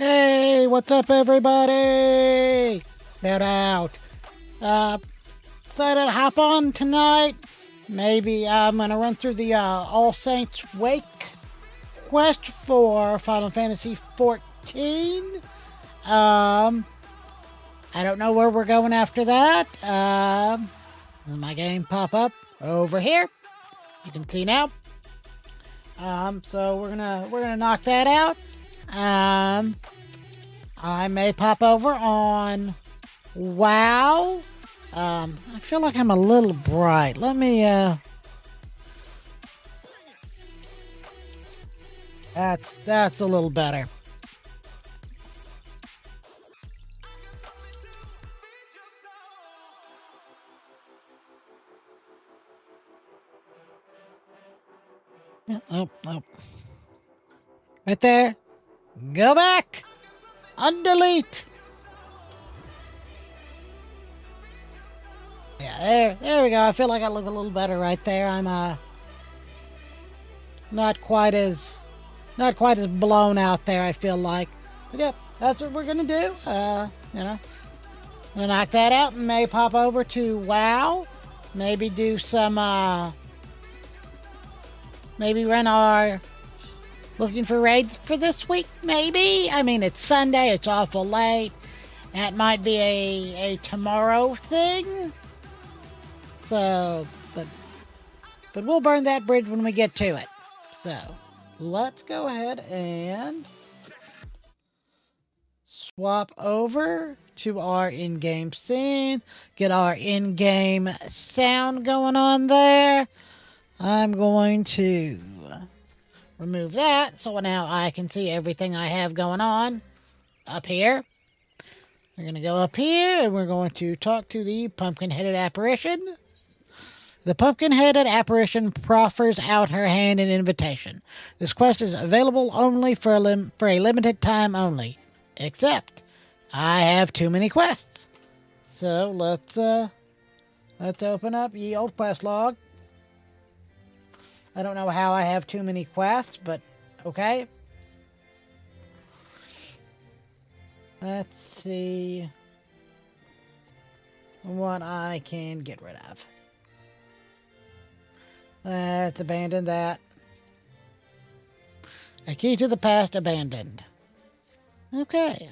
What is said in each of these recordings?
Hey, what's up, everybody? Shout out. Decided to hop on tonight. Maybe I'm gonna run through the All Saints Wake quest for Final Fantasy 14. I don't know where we're going after that. Does my game pop up over here? You can see now. So we're gonna knock that out. I may pop over on WoW. I feel like I'm a little bright. Let me, that's a little better. Oh. Right there. Go back. Undelete. Yeah, there we go. I feel like I look a little better right there. I'm not quite as blown out there, I feel like. But yeah, that's what we're gonna do. Gonna knock that out and may pop over to WoW. Maybe do some maybe run our looking for raids for this week, maybe? I mean, it's Sunday, it's awful late. That might be a tomorrow thing. So, but we'll burn that bridge when we get to it. So, let's go ahead and swap over to our in-game scene. Get our in-game sound going on there. I'm going to remove that so now I can see everything I have going on up here. We're going to go up here and we're going to talk to the pumpkin-headed apparition. The pumpkin-headed apparition proffers out her hand in invitation. This quest is available only for a limited time only. Except, I have too many quests. So let's open up ye old quest log. I don't know how I have too many quests, but okay. Let's see what I can get rid of. Let's abandon that. A key to the past abandoned. Okay.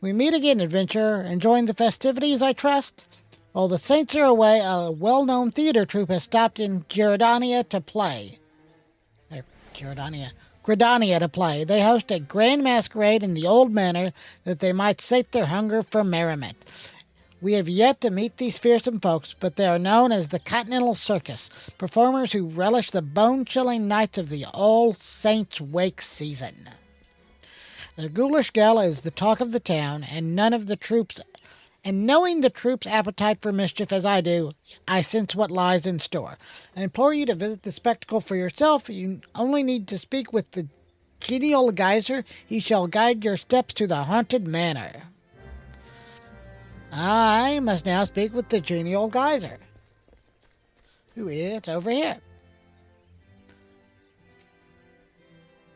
We meet again, adventurer. Enjoying the festivities, I trust? While the Saints are away, a well-known theater troupe has stopped in Gridania to play. Gridania to play. They host a grand masquerade in the old manor that they might sate their hunger for merriment. We have yet to meet these fearsome folks, but they are known as the Continental Circus, performers who relish the bone-chilling nights of the All Saints Wake season. Their ghoulish gala is the talk of the town, and knowing the troops' appetite for mischief as I do, I sense what lies in store. I implore you to visit the spectacle for yourself. You only need to speak with the genial geyser. He shall guide your steps to the haunted manor. I must now speak with the genial geyser, who is over here.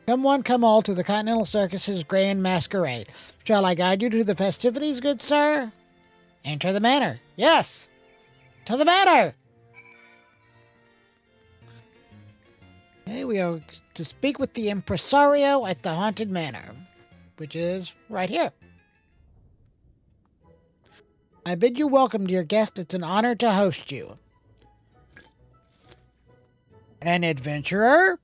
Come one, come all to the Continental Circus's grand masquerade. Shall I guide you to the festivities, good sir? Enter the manor. Yes! To the manor! Okay, we are to speak with the impresario at the haunted manor, which is right here. I bid you welcome, dear guest. It's an honor to host you. An adventurer?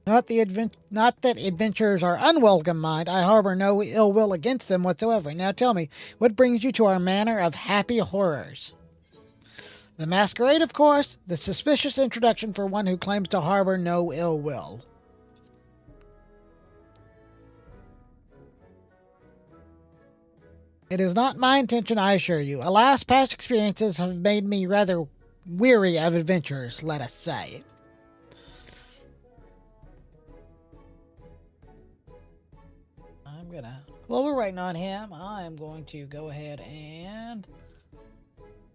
Not that adventurers are unwelcome, mind. I harbor no ill will against them whatsoever. Now tell me, what brings you to our manor of happy horrors? The masquerade, of course. The suspicious introduction for one who claims to harbor no ill will. It is not my intention, I assure you. Alas, past experiences have made me rather weary of adventurers, let us say. While we're waiting on him, I'm going to go ahead and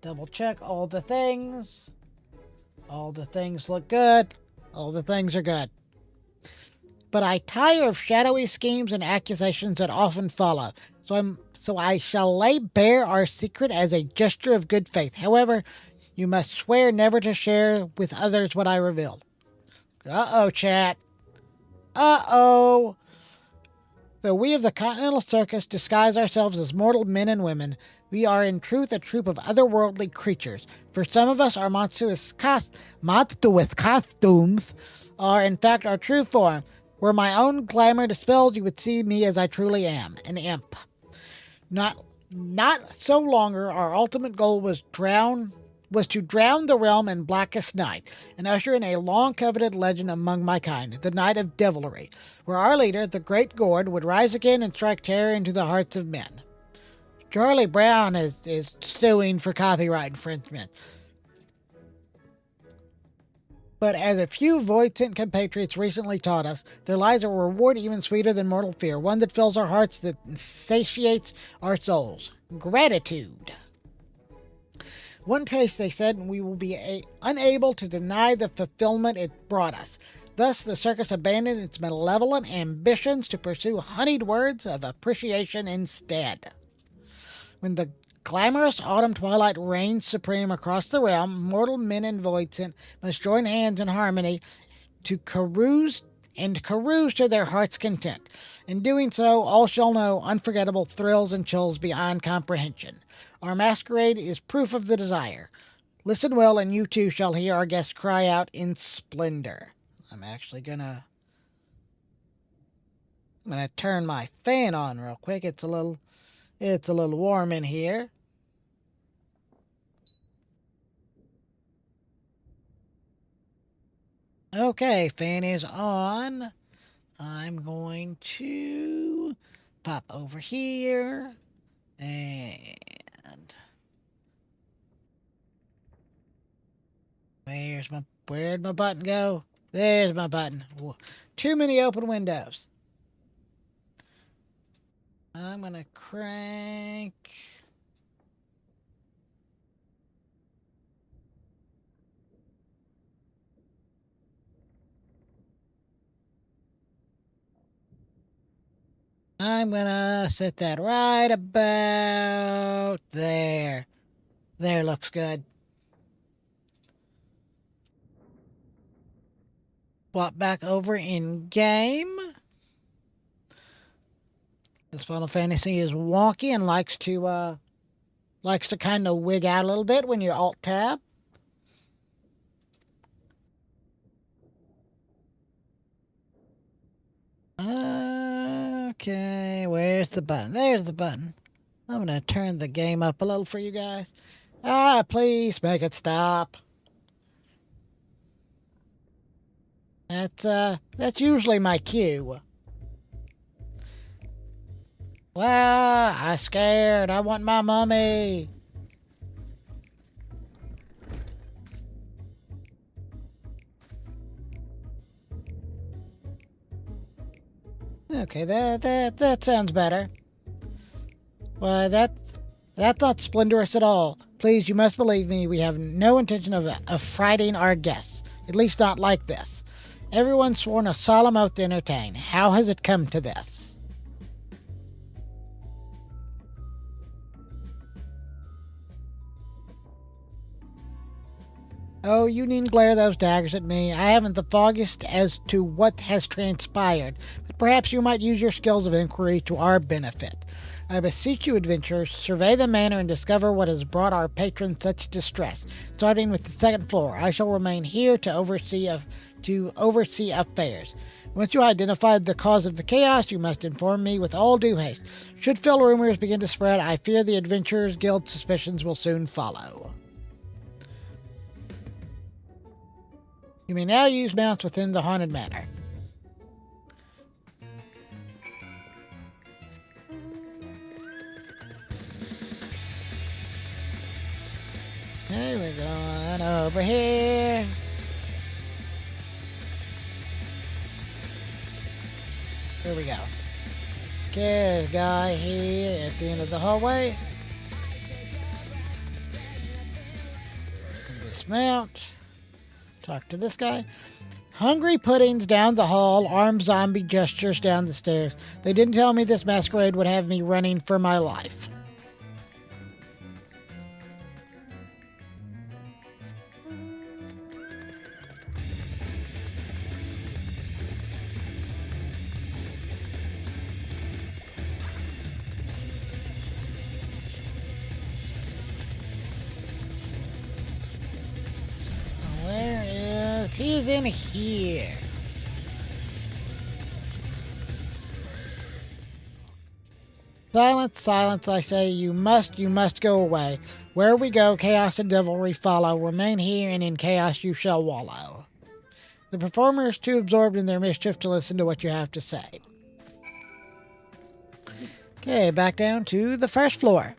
double check all the things. All the things look good. All the things are good. but I tire of shadowy schemes and accusations that often follow. So I shall lay bare our secret as a gesture of good faith. However, you must swear never to share with others what I reveal. Uh-oh, chat. Uh-oh. Though we of the Continental Circus disguise ourselves as mortal men and women, we are in truth a troop of otherworldly creatures. For some of us, our monstrous costumes are in fact our true form. Were my own glamour dispelled, you would see me as I truly am, an imp. Not so longer, our ultimate goal was to drown the realm in blackest night, and usher in a long-coveted legend among my kind, the Night of Devilry, where our leader, the Great Gord, would rise again and strike terror into the hearts of men. Charlie Brown is suing for copyright infringement. But as a few Voidsent compatriots recently taught us, there lies a reward even sweeter than mortal fear, one that fills our hearts, that satiates our souls. Gratitude. One taste, they said, and we will be unable to deny the fulfillment it brought us. Thus, the circus abandoned its malevolent ambitions to pursue honeyed words of appreciation instead. When the glamorous autumn twilight reigns supreme across the realm, mortal men and Voidsent must join hands in harmony to carouse to their heart's content. In doing so, all shall know unforgettable thrills and chills beyond comprehension. Our masquerade is proof of the desire. Listen well, and you too shall hear our guest cry out in splendor. I'm gonna turn my fan on real quick. It's a little warm in here. Okay, fan is on. I'm going to pop over here and where'd my button go? There's my button. Too many open windows. I'm gonna crank. I'm gonna set that right about there. There, looks good. Swap back over in game. This Final Fantasy is wonky and likes to kind of wig out a little bit when you alt tab. Okay, where's the button? There's the button. I'm gonna turn the game up a little for you guys. Please make it stop. That's usually my cue. Well, I'm scared. I want my mommy. Okay, that sounds better. Well, that's not splendorous at all. Please, you must believe me. We have no intention of frightening our guests. At least not like this. Everyone's sworn a solemn oath to entertain. How has it come to this? Oh, you needn't glare those daggers at me. I haven't the foggiest as to what has transpired, but perhaps you might use your skills of inquiry to our benefit. I beseech you, adventurers, survey the manor and discover what has brought our patrons such distress. Starting with the second floor, I shall remain here to oversee affairs. Once you identify the cause of the chaos, you must inform me with all due haste. Should fell rumors begin to spread, I fear the Adventurers Guild suspicions will soon follow. You may now use mounts within the haunted manor. Okay, we're going over here. Here we go. Okay, there's a guy here at the end of the hallway. Dismount. Talk to this guy. Hungry puddings down the hall, armed zombie gestures down the stairs. They didn't tell me this masquerade would have me running for my life. Where is... He's in here. Silence, silence, I say, you must go away. Where we go, chaos and devilry follow. Remain here, and in chaos you shall wallow. The performer is too absorbed in their mischief to listen to what you have to say. Okay, back down to the first floor.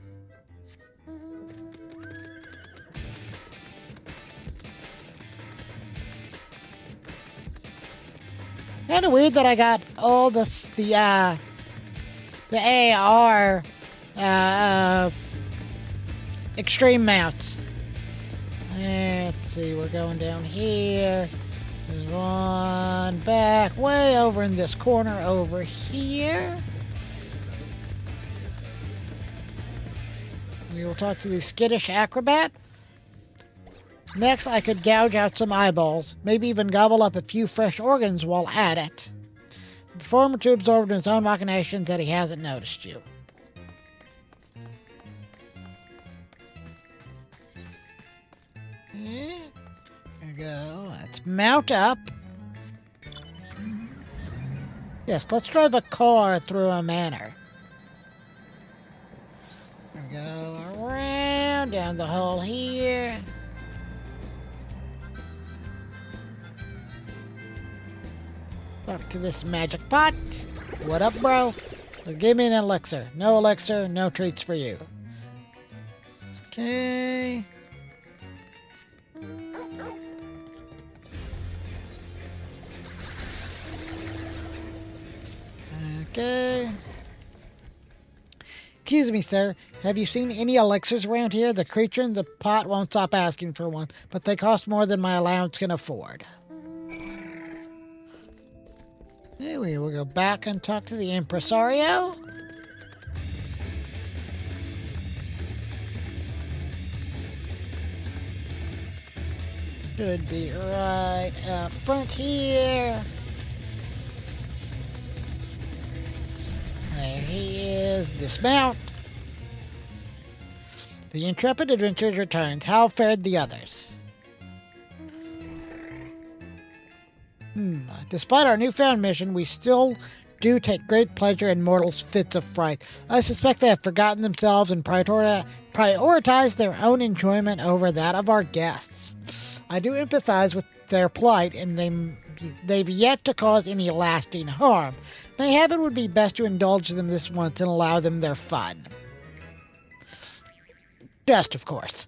Kind of weird that I got all this, the AR extreme mounts. Let's see, we're going down here. There's one back way over in this corner over here. We will talk to the skittish acrobat. Next, I could gouge out some eyeballs, maybe even gobble up a few fresh organs while at it. The performer too absorbed in his own machinations that he hasn't noticed you. There we go. Let's mount up. Yes, let's drive a car through a manor. There we go. Around, down the hall here. Talk to this magic pot. What up, bro? Give me an elixir. No elixir, no treats for you. Okay. Okay. Excuse me, sir. Have you seen any elixirs around here? The creature in the pot won't stop asking for one, but they cost more than my allowance can afford. Anyway, we'll go back and talk to the impresario. Should be right out front here. There he is. Dismount. The intrepid adventurers returns. How fared the others? Despite our newfound mission, we still do take great pleasure in mortals' fits of fright. I suspect they have forgotten themselves and prioritized their own enjoyment over that of our guests. I do empathize with their plight, and they've yet to cause any lasting harm. Mayhap it would be best to indulge them this once and allow them their fun. Just, of course.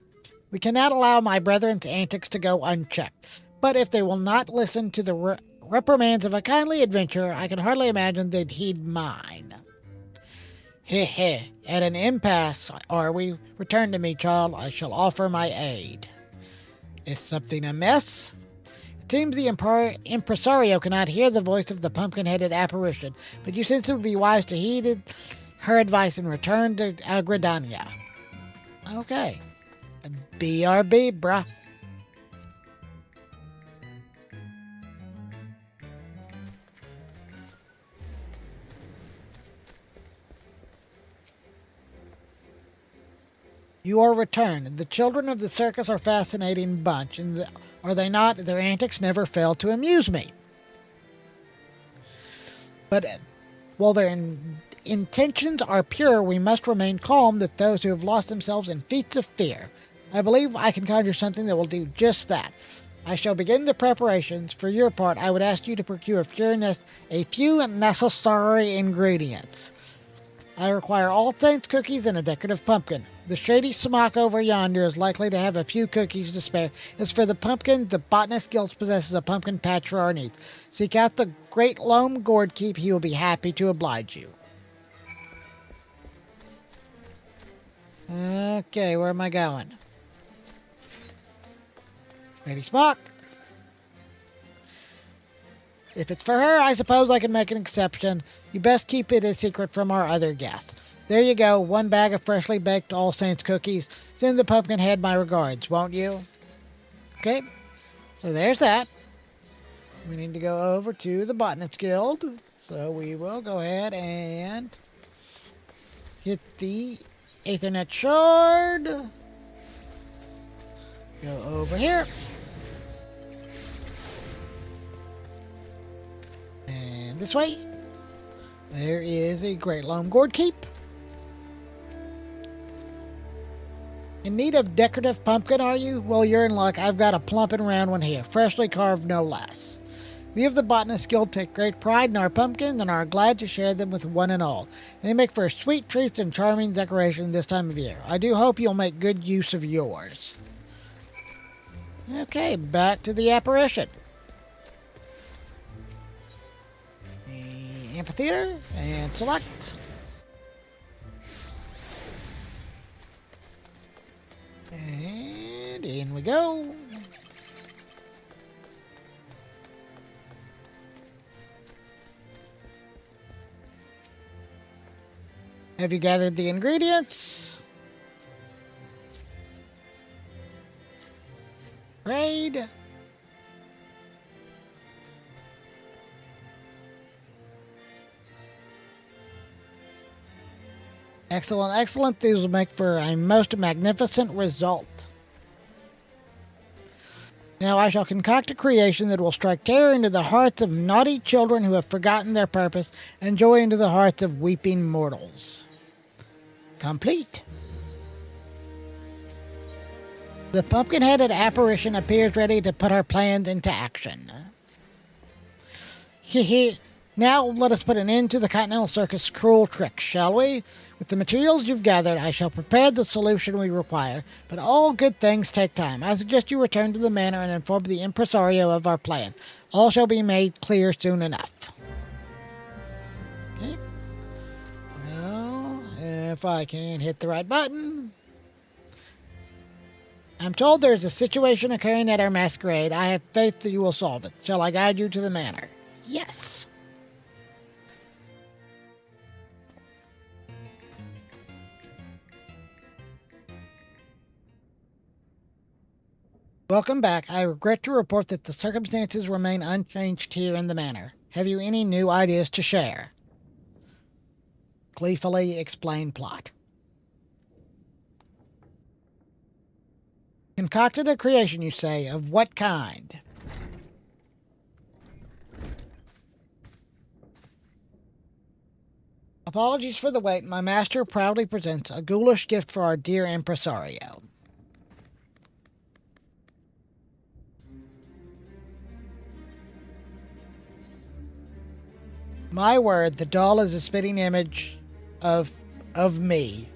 We cannot allow my brethren's antics to go unchecked. But if they will not listen to the reprimands of a kindly adventurer, I can hardly imagine they'd heed mine. Heh heh. At an impasse are we? Return to me, child. I shall offer my aid. Is something amiss? It seems the impresario cannot hear the voice of the pumpkin-headed apparition, but you sense it would be wise to heed her advice and return to Agradania. Okay. BRB, bruh. You are returned. The children of the circus are a fascinating bunch, and are they not? Their antics never fail to amuse me. But while their intentions are pure, we must remain calm that those who have lost themselves in feats of fear. I believe I can conjure something that will do just that. I shall begin the preparations. For your part, I would ask you to procure a few necessary ingredients. I require all saints cookies and a decorative pumpkin. The shady smock over yonder is likely to have a few cookies to spare. As for the pumpkin, the botanist guild possesses a pumpkin patch for our needs. Seek out the great Loam Gourd Keep. He will be happy to oblige you. Okay, where am I going? Ready, smock. If it's for her, I suppose I can make an exception. You best keep it a secret from our other guests. There you go, 1 bag of freshly baked All Saints cookies. Send the Pumpkinhead my regards, won't you? Okay, so there's that. We need to go over to the Botanists Guild. So we will go ahead and hit the Aethernet shard. Go over here. And this way. There is a Great Loam Gourd Keep. In need of decorative pumpkin, are you? Well, you're in luck. I've got a plump and round one here, freshly carved no less. We of the Botanist Guild take great pride in our pumpkins and are glad to share them with one and all. They make for sweet treats and charming decoration this time of year. I do hope you'll make good use of yours. Okay, back to the apparition. The amphitheater, and select. And in we go. Have you gathered the ingredients? Trade. Excellent, excellent. These will make for a most magnificent result. Now I shall concoct a creation that will strike terror into the hearts of naughty children who have forgotten their purpose, and joy into the hearts of weeping mortals. Complete. The pumpkin-headed apparition appears ready to put our plans into action. Hehe. Now let us put an end to the Continental Circus' cruel tricks, shall we? With the materials you've gathered, I shall prepare the solution we require, but all good things take time. I suggest you return to the manor and inform the impresario of our plan. All shall be made clear soon enough. Okay. Now, if I can hit the right button. I'm told there's a situation occurring at our masquerade. I have faith that you will solve it. Shall I guide you to the manor? Yes. Welcome back. I regret to report that the circumstances remain unchanged here in the manor. Have you any new ideas to share? Gleefully explain plot. Concocted a creation, you say. Of what kind? Apologies for the wait. My master proudly presents a ghoulish gift for our dear impresario. My word, the doll is a spitting image of me.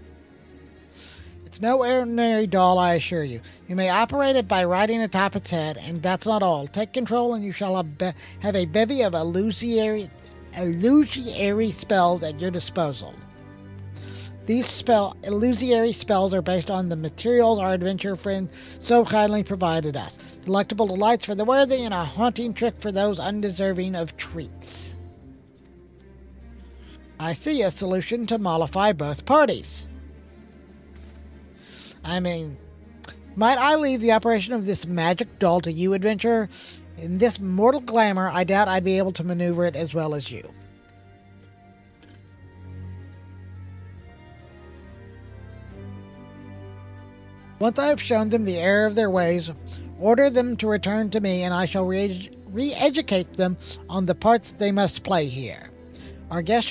It's no ordinary doll, I assure you. You may operate it by riding atop its head, and that's not all. Take control and you shall have a bevy of illusory spells at your disposal. These illusory spells are based on the materials our adventure friend so kindly provided us. Delectable delights for the worthy and a haunting trick for those undeserving of treats. I see a solution to mollify both parties. I mean, might I leave the operation of this magic doll to you, adventurer? In this mortal glamour, I doubt I'd be able to maneuver it as well as you. Once I have shown them the error of their ways, order them to return to me, and I shall re-educate them on the parts they must play here. Our guests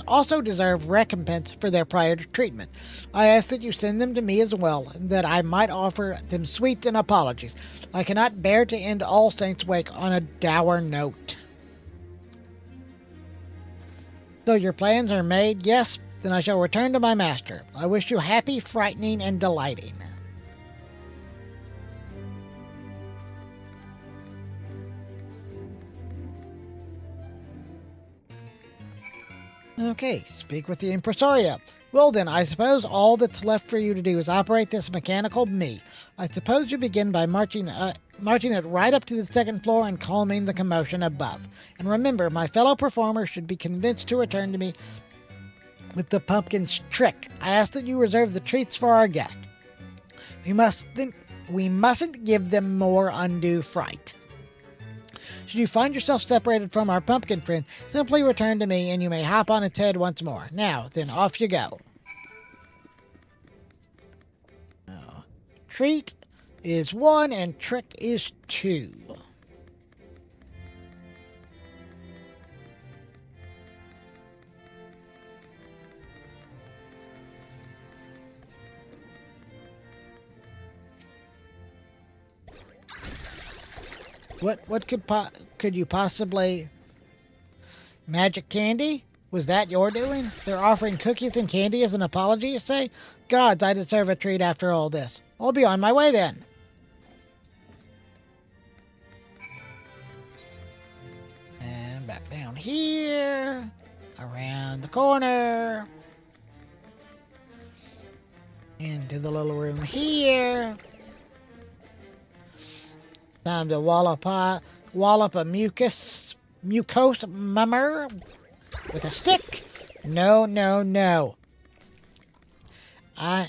also deserve recompense for their prior treatment. I ask that you send them to me as well, and that I might offer them sweets and apologies. I cannot bear to end All Saints' Wake on a dour note. So your plans are made? Yes? Then I shall return to my master. I wish you happy, frightening, and delighting. Okay, speak with the impresario. Well then, I suppose all that's left for you to do is operate this mechanical me. I suppose you begin by marching marching it right up to the second floor and calming the commotion above. And remember, my fellow performers should be convinced to return to me with the pumpkin's trick. I ask that you reserve the treats for our guest. We mustn't give them more undue fright. Should you find yourself separated from our pumpkin friend, simply return to me and you may hop on its head once more. Now, then off you go. Treat is 1 and trick is 2. What could you possibly... Magic candy? Was that your doing? They're offering cookies and candy as an apology, you say? Gods, I deserve a treat after all this. I'll be on my way then. And back down here. Around the corner. Into the little room here. Time to wallop a mucose mummer with a stick. No, no, no.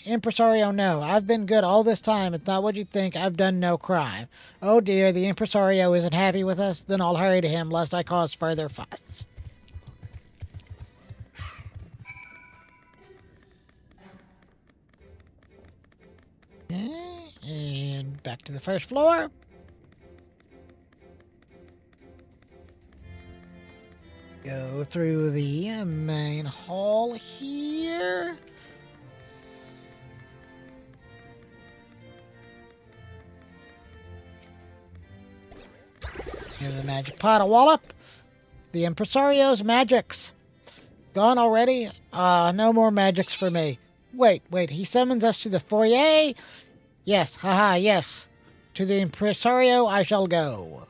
Impresario, no. I've been good all this time. It's not what you think. I've done no crime. Oh dear, the impresario isn't happy with us. Then I'll hurry to him lest I cause further fuss. Okay, and back to the first floor. Go through the main hall here. Give the magic pot a wallop. The impresario's magics. Gone already? No more magics for me. Wait, he summons us to the foyer? Yes, haha, yes. To the impresario I shall go.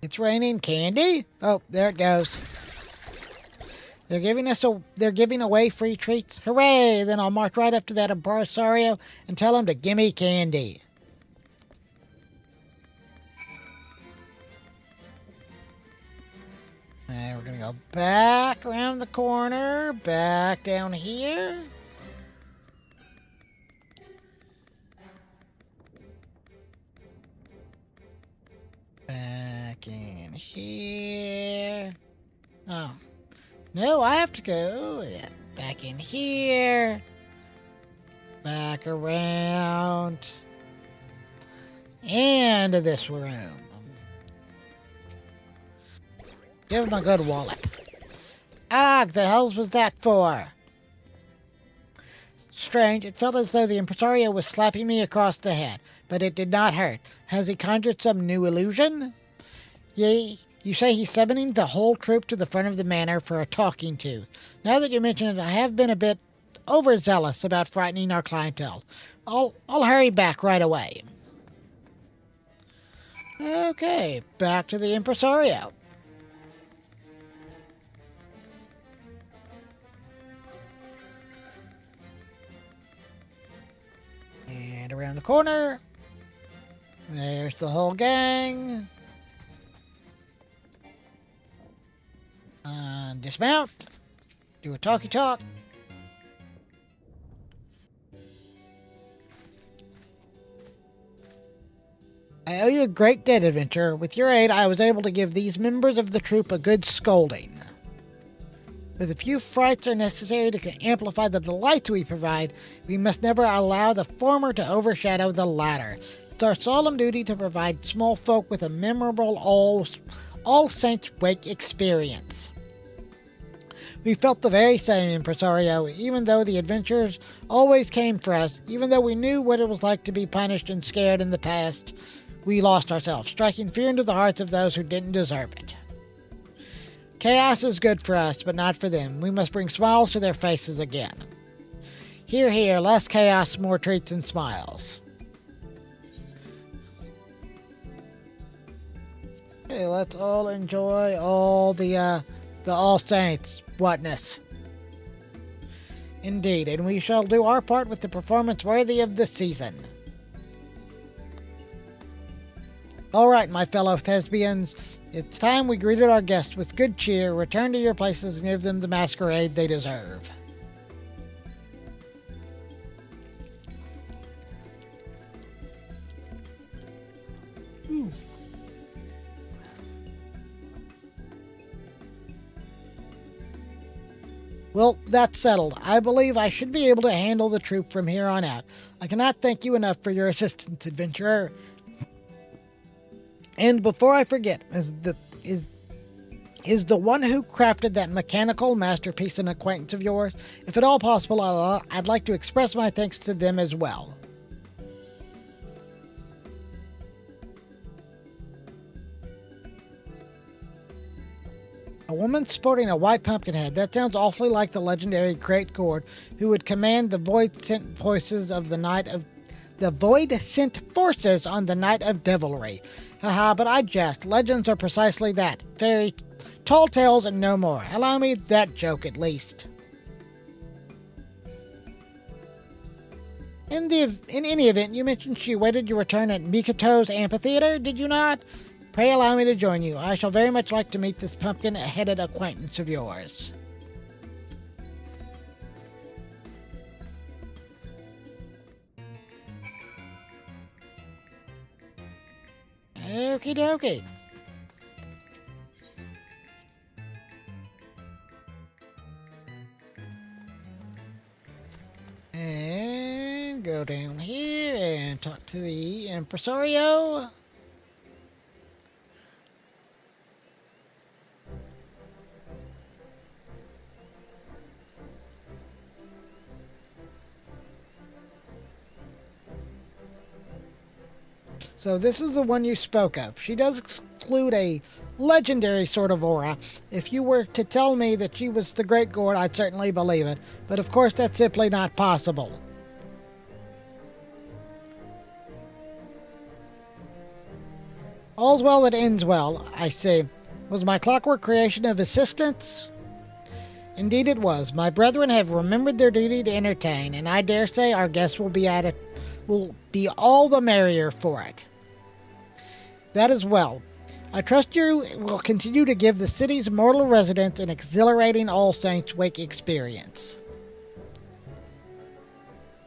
It's raining candy? Oh, there it goes. They're giving away free treats. Hooray! Then I'll march right up to that impresario and tell him to gimme candy. And we're gonna go back around the corner, back down here. Back in here. Oh. No, I have to go back in here. Back around. And to this room. Give him a good wallop. Ah, the hells was that for? Strange, it felt as though the impresario was slapping me across the head, but it did not hurt. Has he conjured some new illusion? Yea, you say he's summoning the whole troop to the front of the manor for a talking to. Now that you mention it, I have been a bit overzealous about frightening our clientele. I'll hurry back right away. Okay, back to the impresario. And around the corner. There's the whole gang. Dismount. Do a talky talk. I owe you a great debt, adventurer. With your aid, I was able to give these members of the troop a good scolding. With a few frights are necessary to amplify the delights we provide, we must never allow the former to overshadow the latter. It's our solemn duty to provide small folk with a memorable All Saints Wake experience. We felt the very same, impresario, even though the adventurers always came for us, even though we knew what it was like to be punished and scared in the past. We lost ourselves, striking fear into the hearts of those who didn't deserve it. Chaos is good for us, but not for them. We must bring smiles to their faces again. Hear, hear, less chaos, more treats and smiles. Okay, let's all enjoy all the All Saints whatness. Indeed, and we shall do our part with the performance worthy of the season. All right, my fellow thespians, it's time we greeted our guests with good cheer, return to your places, and give them the masquerade they deserve. Well, that's settled. I believe I should be able to handle the troop from here on out. I cannot thank you enough for your assistance, adventurer. And before I forget, is the one who crafted that mechanical masterpiece an acquaintance of yours? If at all possible, I'd like to express my thanks to them as well. A woman sporting a white pumpkin head. That sounds awfully like the legendary Great Gourd, who would command the void sent voices of the void sent forces on the night of devilry. Haha, but I jest. Legends are precisely that. Fairy tall tales and no more. Allow me that joke at least. In any event, you mentioned she waited your return at Mikoto's amphitheater, did you not? Pray allow me to join you. I shall very much like to meet this pumpkin-headed acquaintance of yours. Okie dokie. And go down here and talk to the impresario. So this is the one you spoke of. She does exclude a legendary sort of aura. If you were to tell me that she was the Great Gourd, I'd certainly believe it. But of course, that's simply not possible. All's well that ends well, I see. Was my clockwork creation of assistance? Indeed it was. My brethren have remembered their duty to entertain, and I dare say our guests will be all the merrier for it. That is well. I trust you will continue to give the city's mortal residents an exhilarating All Saints Wake experience.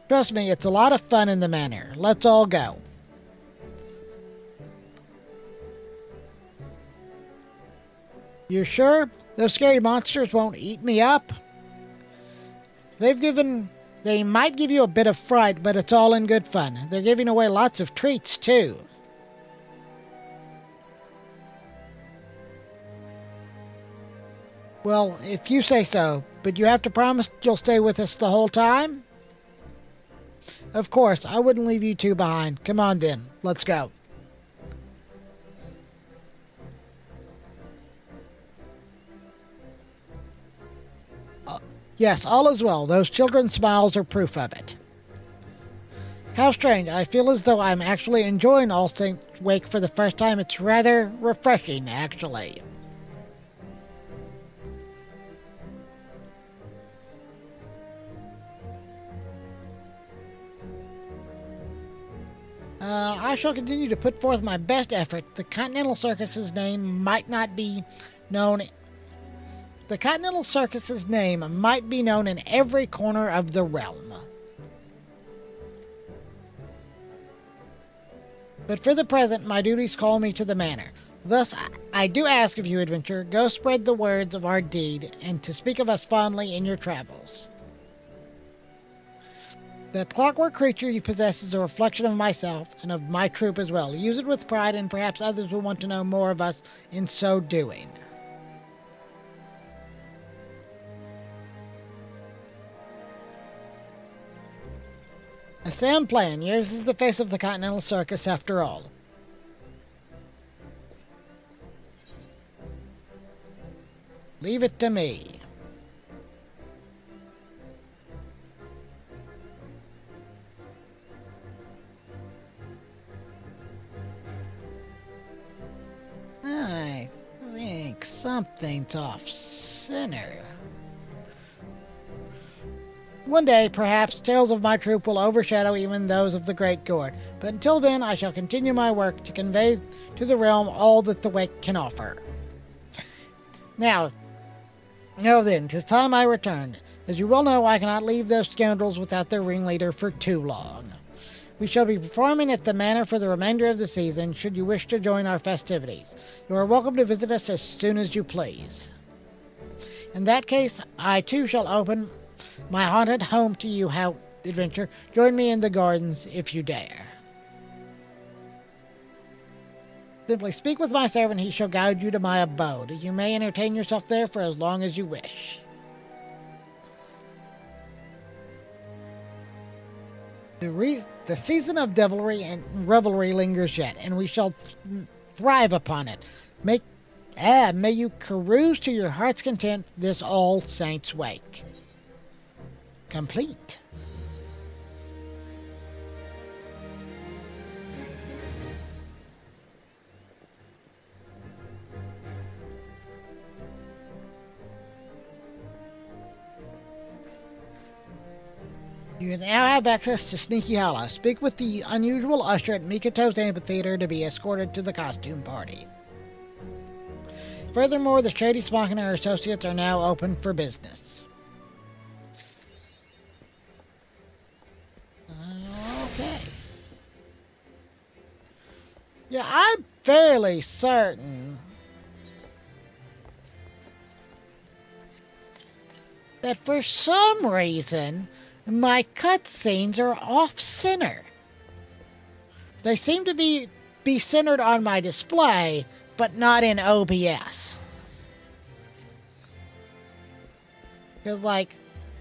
Trust me, it's a lot of fun in the manor. Let's all go. You sure? Those scary monsters won't eat me up? They might give you a bit of fright, but it's all in good fun. They're giving away lots of treats, too. Well, if you say so, but you have to promise you'll stay with us the whole time? Of course, I wouldn't leave you two behind. Come on then, let's go. Yes, all is well. Those children's smiles are proof of it. How strange. I feel as though I'm actually enjoying All Saints Wake for the first time. It's rather refreshing, actually. I shall continue to put forth my best effort. The Continental Circus's name might be known in every corner of the realm. But for the present, my duties call me to the manor. Thus, I do ask of you, adventurer, go spread the words of our deed, and to speak of us fondly in your travels. That clockwork creature you possess is a reflection of myself, and of my troop as well. Use it with pride, and perhaps others will want to know more of us in so doing. A sound plan. Yours is the face of the Continental Circus, after all. Leave it to me. Something's off center. One day, perhaps, tales of my troop will overshadow even those of the Great Gourd, but until then I shall continue my work to convey to the realm all that the Wake can offer. Now then, 'tis time I returned. As you well know, I cannot leave those scoundrels without their ringleader for too long. We shall be performing at the manor for the remainder of the season, should you wish to join our festivities. You are welcome to visit us as soon as you please. In that case, I too shall open my haunted home to you, how adventure. Join me in the gardens if you dare. Simply speak with my servant, he shall guide you to my abode. You may entertain yourself there for as long as you wish. The season of devilry and revelry lingers yet, and we shall thrive upon it. May you carouse to your heart's content this All Saints' Wake. Complete. You now have access to Sneaky Hollow. Speak with the unusual usher at Mikoto's amphitheater to be escorted to the costume party. Furthermore, the Shady Smock and her associates are now open for business. Okay. Yeah, I'm fairly certain that for some reason my cutscenes are off-center. They seem to be centered on my display, but not in OBS. Because, like,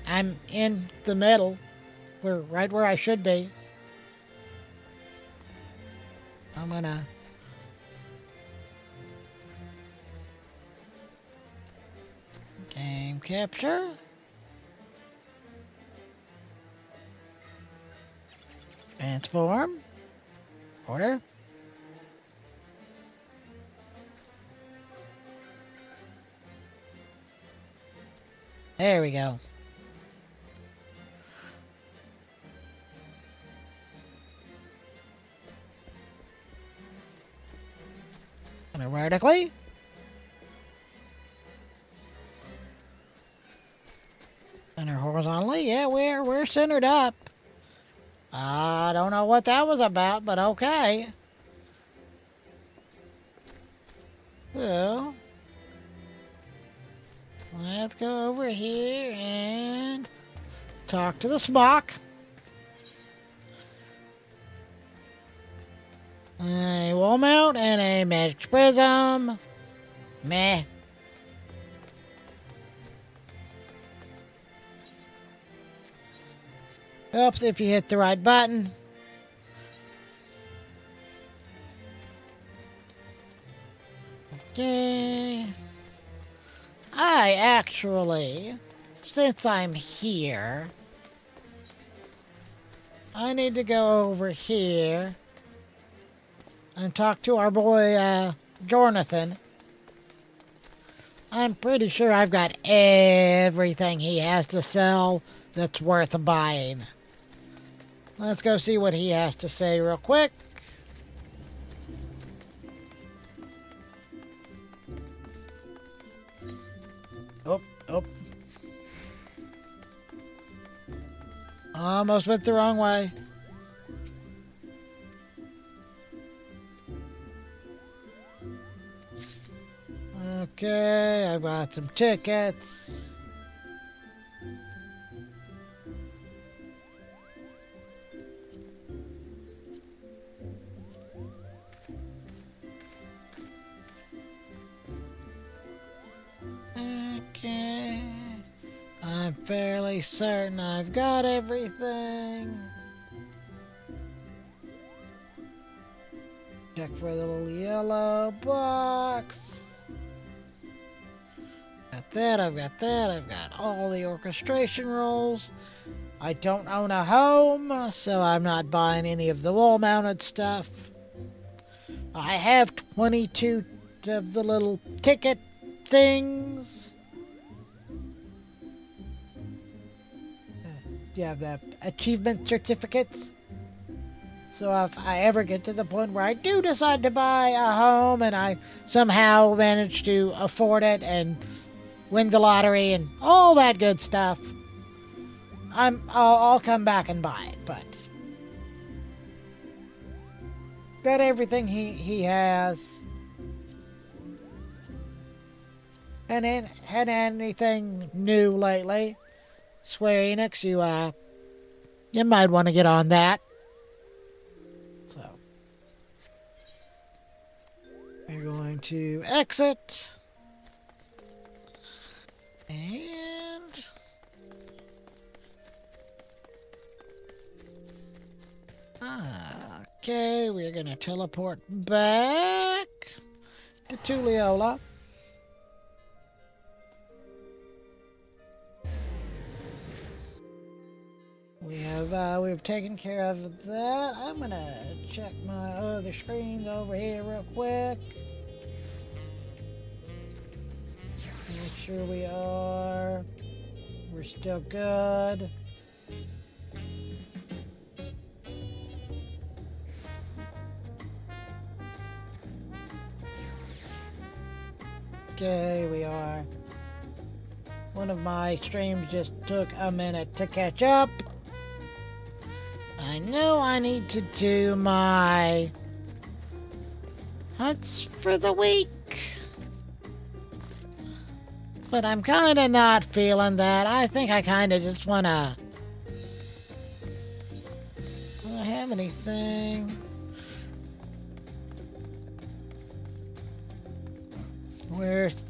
I'm in the middle, right where I should be. I'm gonna... Game capture. Transform. Order. There we go. And vertically. Center horizontally. Yeah, we're centered up. I don't know what that was about, but okay. So, let's go over here and talk to the Smock. A wall mount and a magic prism. Meh. Helps if you hit the right button. Okay. I actually, since I'm here, I need to go over here and talk to our boy, Jonathan. I'm pretty sure I've got everything he has to sell that's worth buying. Let's go see what he has to say real quick. Oh. Almost went the wrong way. Okay, I bought some tickets. Okay. I'm fairly certain I've got everything. Check for the little yellow box. Got that, I've got that, I've got all the orchestration rolls. I don't own a home, so I'm not buying any of the wall-mounted stuff. I have 22 of the little ticket things. You have the achievement certificates. So if I ever get to the point where I do decide to buy a home and I somehow manage to afford it and win the lottery and all that good stuff, I'll come back and buy it. But got everything he has. And then had anything new lately? Square Enix, you might want to get on that. So we're going to exit. And okay, we're gonna teleport back to Tulliola. We've taken care of that. I'm gonna check my other screens over here real quick. Make sure we're still good. Okay, we are. One of my streams just took a minute to catch up. I know I need to do my hunts for the week. But I'm kind of not feeling that. I think I kind of just want to... I don't have anything.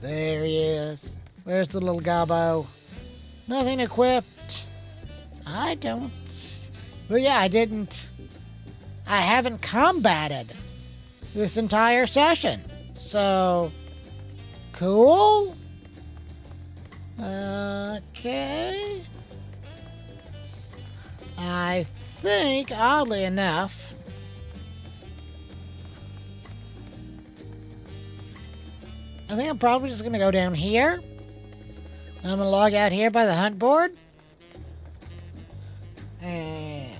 There he is. Where's the little gobbo? Nothing equipped. I don't... But yeah, I haven't combated this entire session. So, cool. Okay. I think, oddly enough, I think I'm probably just going to go down here. I'm going to log out here by the hunt board. And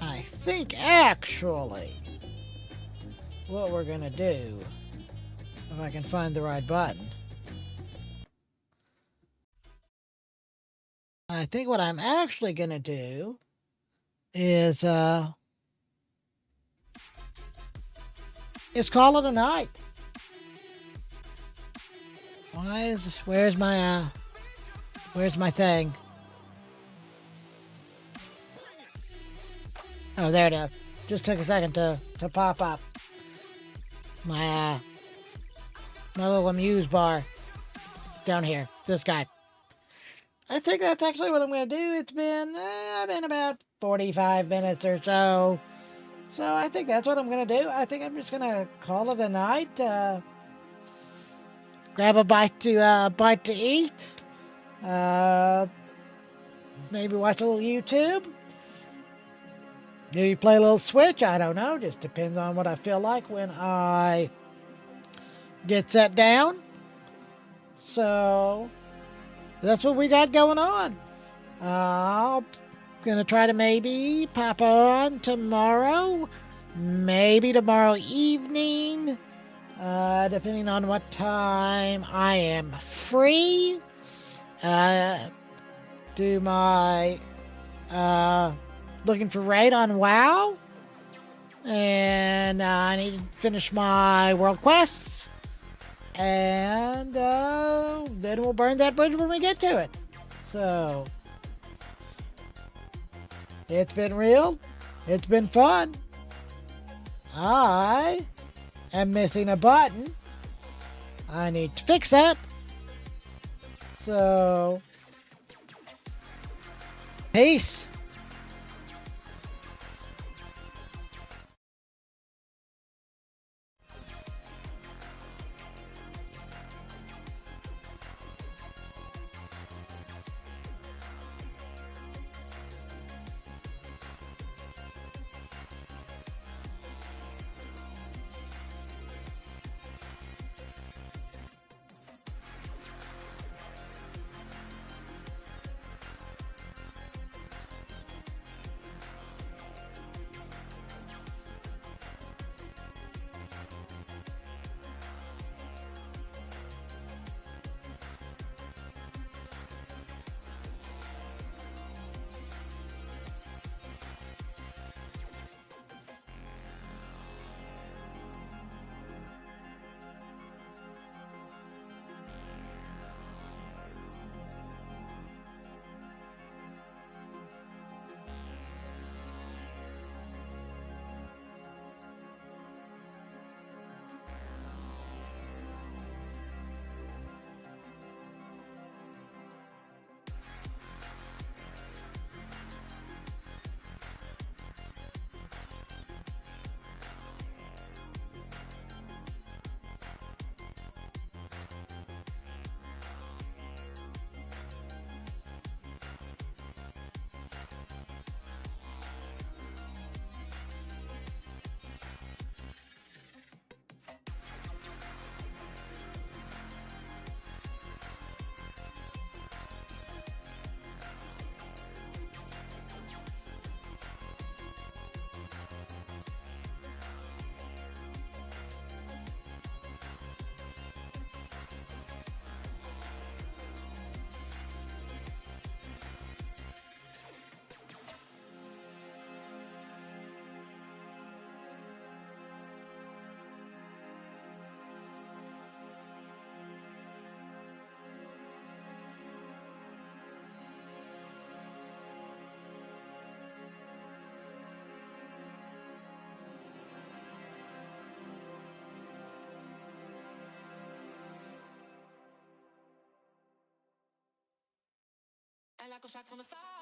I think actually what we're going to do, if I can find the right button, I think what I'm actually going to do is call it a night. Where's my thing? Oh, there it is. Just took a second to pop up. My little amuse bar down here. This guy. I think that's actually what I'm going to do. It's been about 45 minutes or so. So I think that's what I'm going to do. I think I'm just going to call it a night. Grab a bite to eat. Maybe watch a little YouTube. Maybe play a little Switch. I don't know. Just depends on what I feel like when I get set down. So that's what we got going on. I'm gonna try to maybe pop on tomorrow. Maybe tomorrow evening. Depending on what time I am free. Do my looking for raid on WoW. And I need to finish my world quests. And then we'll burn that bridge when we get to it. So it's been real. It's been fun. I am missing a button. I need to fix that. So peace. la cosa come fa.